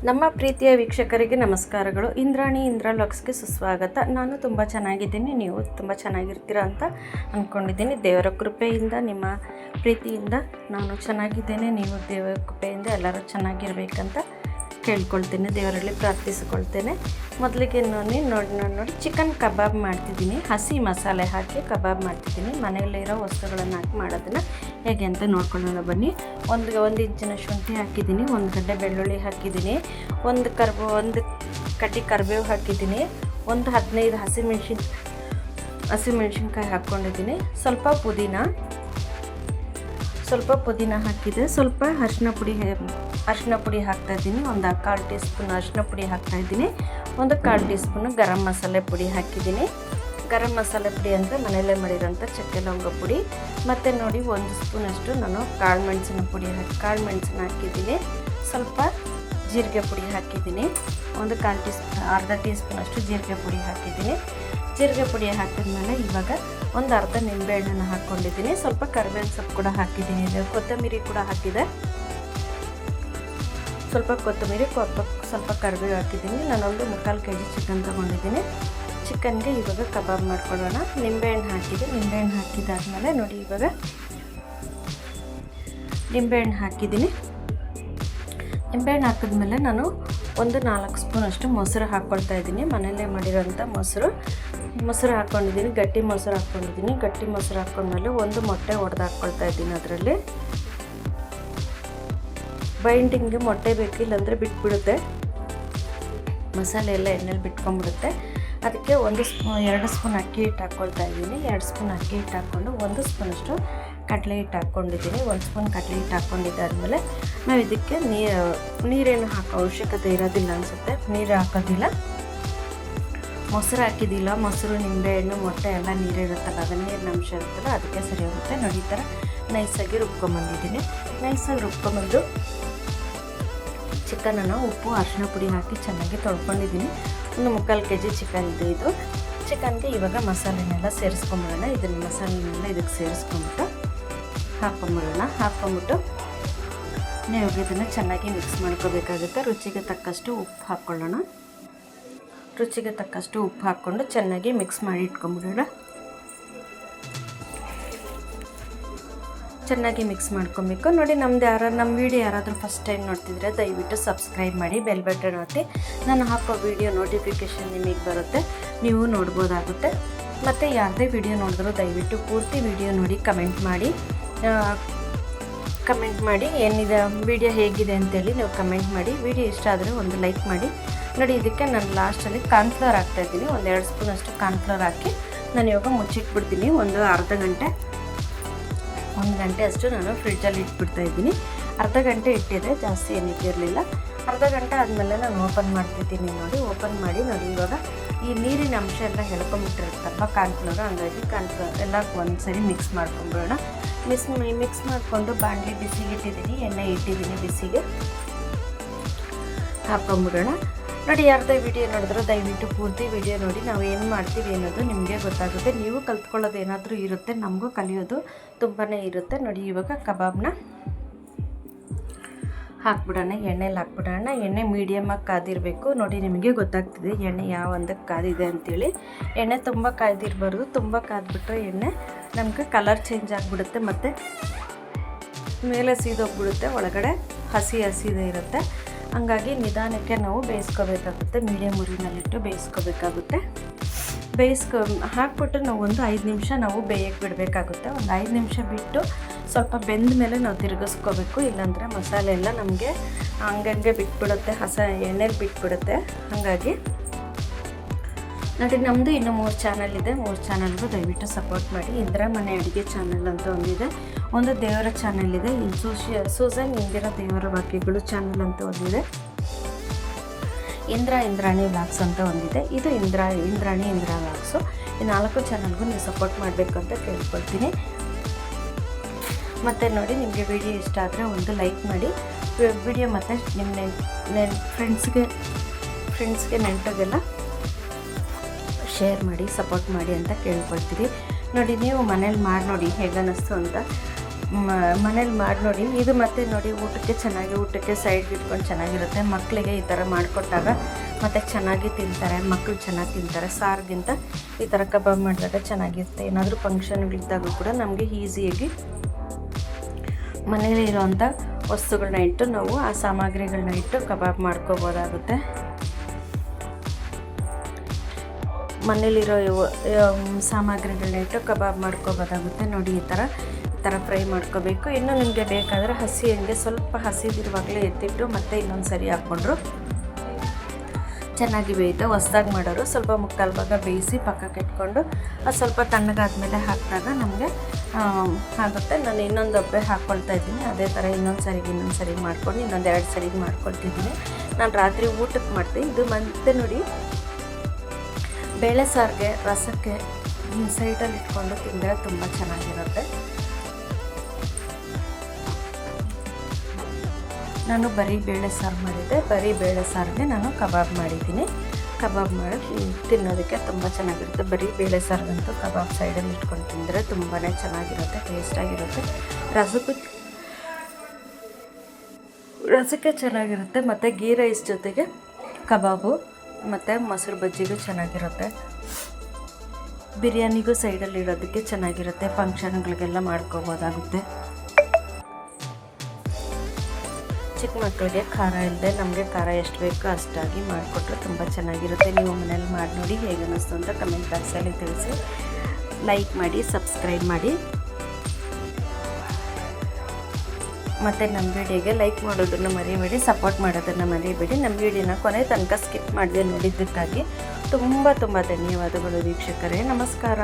ನಮ್ಮ ಪ್ರೀತಿಯ ವೀಕ್ಷಕರಿಗೆ ನಮಸ್ಕಾರಗಳು. ಇಂದ್ರಾಣಿ ಲಾಗ್ಸ್ಗೆ ಸುಸ್ವಾಗತ. ನಾನು ತುಂಬ ಚೆನ್ನಾಗಿದ್ದೀನಿ, ನೀವು ತುಂಬ ಚೆನ್ನಾಗಿರ್ತೀರ ಅಂತ ಅಂದ್ಕೊಂಡಿದ್ದೀನಿ. ದೇವರ ಕೃಪೆಯಿಂದ, ನಿಮ್ಮ ಪ್ರೀತಿಯಿಂದ ನಾನು ಚೆನ್ನಾಗಿದ್ದೇನೆ. ನೀವು ದೇವರ ಕೃಪೆಯಿಂದ ಎಲ್ಲರೂ ಚೆನ್ನಾಗಿರ್ಬೇಕಂತ ಕೇಳ್ಕೊಳ್ತೇನೆ, ದೇವರಲ್ಲಿ ಪ್ರಾರ್ಥಿಸಿಕೊಳ್ತೇನೆ. ಮೊದಲಿಗೆ ನೋಡಿ ಚಿಕನ್ ಕಬಾಬ್ ಮಾಡ್ತಿದ್ದೀನಿ. ಹಸಿ ಮಸಾಲೆ ಹಾಕಿ ಕಬಾಬ್ ಮಾಡ್ತಿದ್ದೀನಿ. ಮನೆಯಲ್ಲಿರೋ ವಸ್ತುಗಳನ್ನು ಹಾಕಿ ಮಾಡೋದನ್ನು ಹೇಗೆ ಅಂತ ನೋಡ್ಕೊಳ್ಳೋಣ ಬನ್ನಿ. ಒಂದು ಇಂಚಿನ ಶುಂಠಿ ಹಾಕಿದ್ದೀನಿ, ಒಂದು ಗಡ್ಡೆ ಬೆಳ್ಳುಳ್ಳಿ ಹಾಕಿದ್ದೀನಿ, ಒಂದು ಕಡ್ಡಿ ಕರಿಬೇವು ಹಾಕಿದ್ದೀನಿ, ಒಂದು 15 ಹಸಿಮೆಣ್ಸಿನ್ಕಾಯಿ ಹಾಕ್ಕೊಂಡಿದ್ದೀನಿ, ಸ್ವಲ್ಪ ಪುದೀನ ಹಾಕಿದೆ, ಸ್ವಲ್ಪ ಅರಿಶಿನ ಪುಡಿ ಹಾಕ್ತಾಯಿದ್ದೀನಿ, ಒಂದು 1/4 ಟೀ ಸ್ಪೂನ್ ಅರಿಶಿನ ಪುಡಿ ಹಾಕ್ತಾಯಿದ್ದೀನಿ, ಒಂದು 1/4 ಟೀ ಸ್ಪೂನು ಗರಂ ಮಸಾಲೆ ಪುಡಿ ಹಾಕಿದ್ದೀನಿ. ಗರಂ ಮಸಾಲೆ ಪುಡಿ ಅಂದರೆ ಮನೆಯಲ್ಲೇ ಮಾಡಿರೋಂಥ ಚಕ್ಕೆ ಲವಂಗ ಪುಡಿ. ಮತ್ತು ನೋಡಿ 1 ಸ್ಪೂನಷ್ಟು ನಾನು ಕಾಳು ಮೆಣಸಿನ ಹಾಕಿದ್ದೀನಿ, ಸ್ವಲ್ಪ ಜೀರಿಗೆ ಪುಡಿ ಹಾಕಿದ್ದೀನಿ, ಒಂದು ಅರ್ಧ ಟೀ ಸ್ಪೂನಷ್ಟು ಜೀರಿಗೆ ಪುಡಿ ಹಾಕಿದ್ದೀನಿ. ಜೀರಿಗೆ ಪುಡಿ ಹಾಕಿದ್ಮೇಲೆ ಇವಾಗ ಒಂದು ಅರ್ಧ ನಿಂಬೆಹಣ್ಣನ್ನು ಹಾಕ್ಕೊಂಡಿದ್ದೀನಿ, ಸ್ವಲ್ಪ ಕರಿಬೇವಿನ ಸೊಪ್ಪು ಕೂಡ ಹಾಕಿದ್ದೀನಿ, ಕೊತ್ತಂಬರಿ ಕೂಡ ಹಾಕಿದೆ, ಸ್ವಲ್ಪ ಕರಿಬೇವು ಹಾಕಿದ್ದೀನಿ. ನಾನೊಂದು 3/4 kg ಚಿಕನ್ ತೊಗೊಂಡಿದ್ದೀನಿ. ಚಿಕನ್ಗೆ ಇವಾಗ ಕಬಾಬ್ ಮಾಡ್ಕೊಳ್ಳೋಣ. ನಿಂಬೆಹಣ್ಣು ಹಾಕಿದ್ದಾದಮೇಲೆ ನೋಡಿ ಇವಾಗ ನಿಂಬೆಹಣ್ಣು ಹಾಕಿದ್ದೀನಿ. ನಿಂಬೆಹಣ್ಣು ಹಾಕಿದ್ಮೇಲೆ ನಾನು ಒಂದು 4 ಸ್ಪೂನಷ್ಟು ಮೊಸರು ಹಾಕ್ಕೊಳ್ತಾ ಇದ್ದೀನಿ. ಮನೆಯಲ್ಲೇ ಮಾಡಿರೋಂಥ ಮೊಸರು ಹಾಕ್ಕೊಂಡಿದ್ದೀನಿ, ಗಟ್ಟಿ ಮೊಸರು ಹಾಕ್ಕೊಂಡ್ಮೇಲೆ ಒಂದು ಮೊಟ್ಟೆ ಒಡೆದು ಹಾಕ್ಕೊಳ್ತಾ ಇದ್ದೀನಿ. ಅದರಲ್ಲಿ ಬೈಂಡಿಂಗ್ಗೆ ಮೊಟ್ಟೆ ಬೇಕು, ಇಲ್ಲಾಂದರೆ ಬಿಟ್ಬಿಡುತ್ತೆ, ಮಸಾಲೆ ಎಲ್ಲ ಎಣ್ಣೆಲಿ ಬಿಟ್ಕೊಂಡ್ಬಿಡುತ್ತೆ. ಅದಕ್ಕೆ 2 ಸ್ಪೂನ್ ಅಕ್ಕಿ ಹಿಟ್ಟು ಹಾಕ್ಕೊಳ್ತಾ ಇದ್ದೀನಿ. 2 ಸ್ಪೂನ್ ಅಕ್ಕಿ ಹಿಟ್ಟು ಹಾಕ್ಕೊಂಡು 1 ಸ್ಪೂನಷ್ಟು ಕಡಲೆ ಹಿಟ್ಟು ಹಾಕ್ಕೊಂಡಿದ್ದೀನಿ. 1 ಸ್ಪೂನ್ ಕಡಲೆ ಹಿಟ್ಟು ಹಾಕ್ಕೊಂಡಿದ್ದಾದಮೇಲೆ ನಾವು ಇದಕ್ಕೆ ನೀರೇನು ಹಾಕೋ ಅವಶ್ಯಕತೆ ಇರೋದಿಲ್ಲ ಅನಿಸುತ್ತೆ, ನೀರು ಹಾಕೋದಿಲ್ಲ. ಮೊಸರು ಹಾಕಿದ್ದಿಲ್ಲ, ಮೊಸರು ನಿಂಬೆಹಣ್ಣು ಮೊಟ್ಟೆ ಎಲ್ಲ ನೀರಿರುತ್ತಲ್ಲ, ಅದು ನೀರಿನ ಅಂಶ ಇರುತ್ತಲ್ಲ, ಅದಕ್ಕೆ ಸರಿ ಹೋಗುತ್ತೆ. ನೋಡಿ ಈ ಥರ ನೈಸಾಗಿ ರುಬ್ಕೊಂಬಂದಿದ್ದೀನಿ. ರುಬ್ಕೊಂಬಂದು ಚಿಕನನ್ನು ಉಪ್ಪು ಅರಿಶಿನ ಪುಡಿ ಹಾಕಿ ಚೆನ್ನಾಗಿ ತೊಳ್ಕೊಂಡಿದ್ದೀನಿ. ಒಂದು 3/4 kg ಚಿಕನ್ ಇದೆ ಇದು. ಚಿಕನ್ಗೆ ಇವಾಗ ಮಸಾಲೆನೆಲ್ಲ ಸೇರಿಸ್ಕೊಂಬಿಡೋಣ. ಮಸಾಲೆನೆಲ್ಲ ಇದಕ್ಕೆ ಸೇರಿಸ್ಕೊಂಬಿಟ್ಟು ಹಾಕ್ಕೊಂಬಿಟ್ಟು ನೀವು ಇದನ್ನು ಚೆನ್ನಾಗಿ ಮಿಕ್ಸ್ ಮಾಡ್ಕೋಬೇಕಾಗುತ್ತೆ. ರುಚಿಗೆ ತಕ್ಕಷ್ಟು ಉಪ್ಪು ಹಾಕ್ಕೊಂಡು ಚೆನ್ನಾಗಿ ಮಿಕ್ಸ್ ಮಾಡಿ ಇಟ್ಕೊಂಬಿಡೋಣ. ಚೆನ್ನಾಗಿ ಮಿಕ್ಸ್ ಮಾಡ್ಕೊಬೇಕು. ನೋಡಿ ನಮ್ಮ ವಿಡಿಯೋ ಯಾರಾದರೂ ಫಸ್ಟ್ ಟೈಮ್ ನೋಡ್ತಿದ್ರೆ ದಯವಿಟ್ಟು ಸಬ್ಸ್ಕ್ರೈಬ್ ಮಾಡಿ, ಬೆಲ್ ಬಟನ್ ಒತ್ತಿ. ನಾನು ಹಾಕೋ ವಿಡಿಯೋ ನೋಟಿಫಿಕೇಷನ್ ನಿಮಗೆ ಬರುತ್ತೆ, ನೀವು ನೋಡ್ಬೋದಾಗುತ್ತೆ. ಮತ್ತು ಯಾವುದೇ ವಿಡಿಯೋ ನೋಡಿದ್ರೂ ದಯವಿಟ್ಟು ಪೂರ್ತಿ ವಿಡಿಯೋ ನೋಡಿ ಕಮೆಂಟ್ ಮಾಡಿ ಏನಿದೆ ವಿಡಿಯೋ ಹೇಗಿದೆ ಅಂತೇಳಿ ನೀವು ಕಮೆಂಟ್ ಮಾಡಿ. ವಿಡಿಯೋ ಇಷ್ಟ ಆದರೆ ಒಂದು ಲೈಕ್ ಮಾಡಿ. ನೋಡಿ ಇದಕ್ಕೆ ನಾನು ಲಾಸ್ಟಲ್ಲಿ ಕಾರ್ನ್ಫ್ಲವರ್ ಹಾಕ್ತಾಯಿದ್ದೀನಿ. ಒಂದು 2 ಸ್ಪೂನಷ್ಟು ಕಾರ್ನ್ಫ್ಲವರ್ ಹಾಕಿ ನಾನು ಇವಾಗ ಮುಚ್ಚಿಟ್ಬಿಡ್ತೀನಿ. ಒಂದು ಒಂದು ಗಂಟೆ ಅಷ್ಟು ನಾನು ಫ್ರಿಡ್ಜಲ್ಲಿ ಇಟ್ಬಿಡ್ತಾಯಿದ್ದೀನಿ. ಅರ್ಧ ಗಂಟೆ ಇಟ್ಟಿದೆ, ಜಾಸ್ತಿ ಏನಿಟ್ಟಿರಲಿಲ್ಲ. ಅರ್ಧ ಗಂಟೆ ಆದಮೇಲೆ ನಾನು ಓಪನ್ ಮಾಡ್ತಿದ್ದೀನಿ. ಓಪನ್ ಮಾಡಿ ಇವಾಗ ಈ ನೀರಿನ ಅಂಶ ಎಲ್ಲ ಎಳ್ಕೊಂಬಿಟ್ಟಿರುತ್ತಲ್ವ ಕಾರ್ನ್ಫ್ಲವರ್, ಹಂಗಾಗಿ ಕಾರ್ನ್ಫ್ಲವರ್ ಎಲ್ಲ ಒಂದು ಸರಿ ಮಿಕ್ಸ್ ಮಾಡ್ಕೊಂಬಿಡೋಣ. ಮಿಕ್ಸ್ ಮಾಡಿಕೊಂಡು ಬಾಣಲಿ ಬಿಸಿಗೆ ಇಟ್ಟಿದ್ದೀನಿ, ಎಣ್ಣೆ ಇಟ್ಟಿದ್ದೀನಿ, ಬಿಸಿಗೆ ಹಾಕ್ಕೊಂಬಿಡೋಣ. ನೋಡಿ ಯಾರ್ದೇ ವಿಡಿಯೋ ನೋಡಿದ್ರು ದಯವಿಟ್ಟು ಪೂರ್ತಿ ವಿಡಿಯೋ ನೋಡಿ. ನಾವು ಏನು ಮಾಡ್ತೀವಿ ಅನ್ನೋದು ನಿಮಗೆ ಗೊತ್ತಾಗುತ್ತೆ. ನೀವು ಕಲ್ತ್ಕೊಳ್ಳೋದು ಏನಾದರೂ ಇರುತ್ತೆ, ನಮಗೂ ಕಲಿಯೋದು ತುಂಬಾ ಇರುತ್ತೆ. ನೋಡಿ ಇವಾಗ ಕಬಾಬ್ನ ಹಾಕ್ಬಿಡೋಣ, ಎಣ್ಣೆಲಿ ಹಾಕ್ಬಿಡೋಣ. ಎಣ್ಣೆ ಮೀಡಿಯಮಾಗಿ ಕಾದಿರಬೇಕು. ನೋಡಿ ನಿಮಗೆ ಗೊತ್ತಾಗ್ತಿದೆ ಎಣ್ಣೆ ಯಾವ ಒಂದಕ್ಕೆ ಕಾದಿದೆ ಅಂತೇಳಿ. ಎಣ್ಣೆ ತುಂಬ ಕಾಯ್ದಿರಬಾರ್ದು, ತುಂಬ ಕಾದ್ಬಿಟ್ರೆ ಎಣ್ಣೆ ನಮಗೆ ಕಲರ್ ಚೇಂಜ್ ಆಗಿಬಿಡುತ್ತೆ, ಮತ್ತು ಮೇಲೆ ಸೀದೋಗ್ಬಿಡುತ್ತೆ, ಒಳಗಡೆ ಹಸಿದೇ ಇರುತ್ತೆ. ಹಂಗಾಗಿ ನಿಧಾನಕ್ಕೆ ನಾವು ಬೇಯಿಸ್ಕೋಬೇಕಾಗುತ್ತೆ, ಮೀಡಿಯಮ್ ಉರಿನಲ್ಲಿಟ್ಟು ಬೇಯಿಸ್ಕೋಬೇಕಾಗುತ್ತೆ. ಹಾಕ್ಬಿಟ್ಟು ನಾವು ಒಂದು 5 ನಿಮಿಷ ನಾವು ಬೇಯಕ್ಕೆ ಬಿಡಬೇಕಾಗುತ್ತೆ. ಒಂದು 5 ನಿಮಿಷ ಬಿಟ್ಟು ಸ್ವಲ್ಪ ಬೆಂದ ಮೇಲೆ ನಾವು ತಿರುಗಿಸ್ಕೋಬೇಕು, ಇಲ್ಲಾಂದರೆ ಮಸಾಲೆ ಎಲ್ಲ ನಮಗೆ ಹಂಗಂಗೆ ಬಿಟ್ಬಿಡುತ್ತೆ, ಎಣ್ಣೆಲಿ ಬಿಟ್ಬಿಡುತ್ತೆ. ಹಾಗಾಗಿ ನೋಡಿ ನಮ್ಮದು ಇನ್ನೂ 3 ಚಾನಲ್ ಇದೆ. 3 ಚಾನಲ್ಗೂ ದಯವಿಟ್ಟು ಸಪೋರ್ಟ್ ಮಾಡಿ. ಇಂದಿರಾ ಮನೆ ಅಡುಗೆ ಚಾನಲ್ ಅಂತ ಒಂದಿದೆ, ಒಂದು ದೇವರ ಚಾನಲ್ ಇದೆ, ಸೂಸನ್ ಇಂದಿರಾ ದೇವರ ವಾಕ್ಯಗಳು ಚಾನಲ್ ಅಂತ ಒಂದಿದೆ, ಇಂದ್ರಾಣಿ ವ್ಲಾಗ್ಸ್ ಅಂತ ಒಂದಿದೆ, ಇದು ಇಂದ್ರಾಣಿ ವ್ಲಾಗ್ಸು. ಈ 4 ಚಾನಲ್ಗೂ ನೀವು ಸಪೋರ್ಟ್ ಮಾಡಬೇಕು ಅಂತ ಕೇಳ್ಕೊಳ್ತೀನಿ. ಮತ್ತು ನೋಡಿ ನಿಮಗೆ ವಿಡಿಯೋ ಇಷ್ಟ ಆದರೆ ಒಂದು ಲೈಕ್ ಮಾಡಿ. ವಿಡಿಯೋ ಮತ್ತು ನಿಮ್ಮ ಫ್ರೆಂಡ್ಸ್ಗೆ ನೆಂಟರಿಗೆಲ್ಲ ಶೇರ್ ಮಾಡಿ, ಸಪೋರ್ಟ್ ಮಾಡಿ ಅಂತ ಕೇಳ್ಕೊಳ್ತೀವಿ. ನೋಡಿ ನೀವು ಮನೇಲಿ ಮಾಡಿ ನೋಡಿ ಹೇಗೆ ಅನ್ನಿಸ್ತು ಅಂತ. ಮನೇಲಿ ಮಾಡಿ ನೋಡಿ. ಇದು ಮತ್ತೆ ನೋಡಿ ಊಟಕ್ಕೆ ಸೈಡ್ಗೆ ಇಟ್ಕೊಂಡು ಚೆನ್ನಾಗಿರುತ್ತೆ. ಮಕ್ಕಳಿಗೆ ಈ ಥರ ಮಾಡಿಕೊಟ್ಟಾಗ ಮತ್ತು ಚೆನ್ನಾಗಿ ತಿಂತಾರೆ, ಮಕ್ಕಳು ಚೆನ್ನಾಗಿ ತಿಂತಾರೆ. ಸಾರಿಗಿಂತ ಈ ಥರ ಕಬಾಬ್ ಮಾಡಿದಾಗ ಚೆನ್ನಾಗಿರುತ್ತೆ. ಏನಾದರೂ ಫಂಕ್ಷನ್ಗಳಿದ್ದಾಗ ಕೂಡ ನಮಗೆ ಈಸಿಯಾಗಿ ಮನೇಲಿ ಇರೋವಂಥ ವಸ್ತುಗಳನ್ನ ಇಟ್ಟು ನಾವು ಆ ಸಾಮಗ್ರಿಗಳನ್ನ ಇಟ್ಟು ಕಬಾಬ್ ಮಾಡ್ಕೋಬೋದಾಗುತ್ತೆ. ಮನೇಲಿರೋ ಸಾಮಗ್ರಿಗಳನ್ನ ಇಟ್ಟು ಕಬಾಬ್ ಮಾಡ್ಕೋಬೋದಾಗುತ್ತೆ. ನೋಡಿ ಈ ಥರ ಫ್ರೈ ಮಾಡ್ಕೋಬೇಕು. ಇನ್ನು ನಿಮಗೆ ಬೇಕಾದರೆ ಹಂಗೆ ಸ್ವಲ್ಪ ಹಸಿದಿರುವಾಗಲೇ ಎತ್ತಿಟ್ಟು ಮತ್ತೆ ಇನ್ನೊಂದು ಸರಿ ಹಾಕ್ಕೊಂಡ್ರು ಚೆನ್ನಾಗಿ ಬೇಯುತ್ತೆ. ಹೊಸ್ದಾಗಿ ಮಾಡೋರು ಸ್ವಲ್ಪ ಮುಕ್ಕಾಲು ಭಾಗ ಬೇಯಿಸಿ ಪಕ್ಕಕ್ಕೆ ಇಟ್ಕೊಂಡು ಅದು ಸ್ವಲ್ಪ ತಣ್ಣಗಾದ್ಮೇಲೆ ಹಾಕಿದಾಗ ನಮಗೆ ಆಗುತ್ತೆ. ನಾನು ಇನ್ನೊಂದು ಒಬ್ಬೆ ಹಾಕ್ಕೊಳ್ತಾ ಇದ್ದೀನಿ. ಅದೇ ಥರ ಇನ್ನೊಂದು ಸರಿ ಮಾಡ್ಕೊಂಡು ಇನ್ನೊಂದು 2 ಸರಿಗೆ ಮಾಡ್ಕೊಳ್ತಿದ್ದೀನಿ. ನಾನು ರಾತ್ರಿ ಊಟಕ್ಕೆ ಮಾಡ್ತೀನಿ. ಇದು ಮತ್ತೆ ನೋಡಿ ಬೇಳೆ ಸಾರಿಗೆ ರಸಕ್ಕೆ ಸೈಡಲ್ಲಿ ಇಟ್ಕೊಂಡು ತಿಂದರೆ ತುಂಬ ಚೆನ್ನಾಗಿರುತ್ತೆ. ನಾನು ಬರೀ ಬೇಳೆ ಸಾರು ಮಾಡಿದ್ದೆ. ಬರೀ ಬೇಳೆ ಸಾರಿಗೆ ನಾನು ಕಬಾಬ್ ಮಾಡಿದ್ದೀನಿ. ಕಬಾಬ್ ಮಾಡಿ ತಿನ್ನೋದಕ್ಕೆ ತುಂಬ ಚೆನ್ನಾಗಿರುತ್ತೆ. ಬರೀ ಬೇಳೆ ಸಾರಿಗಂತೂ ಕಬಾಬ್ ಸೈಡಲ್ಲಿ ಇಟ್ಕೊಂಡು ತಿಂದರೆ ತುಂಬಾ ಚೆನ್ನಾಗಿರುತ್ತೆ, ಟೇಸ್ಟಾಗಿರುತ್ತೆ. ರಸಕ್ಕೆ ಚೆನ್ನಾಗಿರುತ್ತೆ. ಮತ್ತು ಗೀ ರೈಸ್ ಜೊತೆಗೆ ಕಬಾಬು ಮತ್ತು ಮೊಸರು ಬಜ್ಜಿಗೂ ಚೆನ್ನಾಗಿರುತ್ತೆ. ಬಿರಿಯಾನಿಗೂ ಸೈಡಲ್ಲಿ ಇಡೋದಕ್ಕೆ ಚೆನ್ನಾಗಿರುತ್ತೆ. ಫಂಕ್ಷನ್ಗಳಿಗೆಲ್ಲ ಮಾಡ್ಕೋಬೋದಾಗುತ್ತೆ. ಚಿಕ್ಕ ಮಕ್ಕಳಿಗೆ ಖಾರ ಇಲ್ಲದೆ ನಮಗೆ ಖಾರ ಎಷ್ಟು ಬೇಕೋ ಅಷ್ಟಾಗಿ ಮಾಡಿಕೊಟ್ರೆ ತುಂಬ ಚೆನ್ನಾಗಿರುತ್ತೆ. ನೀವು ಮನೇಲಿ ಮಾಡಿ ನೋಡಿ, ಹೇಗೆ ಅನ್ನಿಸ್ತು ಅಂತ ಕಮೆಂಟ್ ಬಾಕ್ಸಲ್ಲಿ ತಿಳಿಸಿ. ಲೈಕ್ ಮಾಡಿ, ಸಬ್ಸ್ಕ್ರೈಬ್ ಮಾಡಿ. ಮತ್ತು ನಮ್ಮ ವಿಡಿಯೋಗೆ ಲೈಕ್ ಮಾಡೋದನ್ನು ಮರಿಬೇಡಿ, ಸಪೋರ್ಟ್ ಮಾಡೋದನ್ನು ಮರಿಬೇಡಿ. ನಮ್ಮ ವಿಡಿಯೋನ ಕೊನೆ ತನಕ ಸ್ಕಿಪ್ ಮಾಡದೆ ನೋಡಿದ್ದಕ್ಕಾಗಿ ತುಂಬ ಧನ್ಯವಾದಗಳು ವೀಕ್ಷಕರೇ. ನಮಸ್ಕಾರ.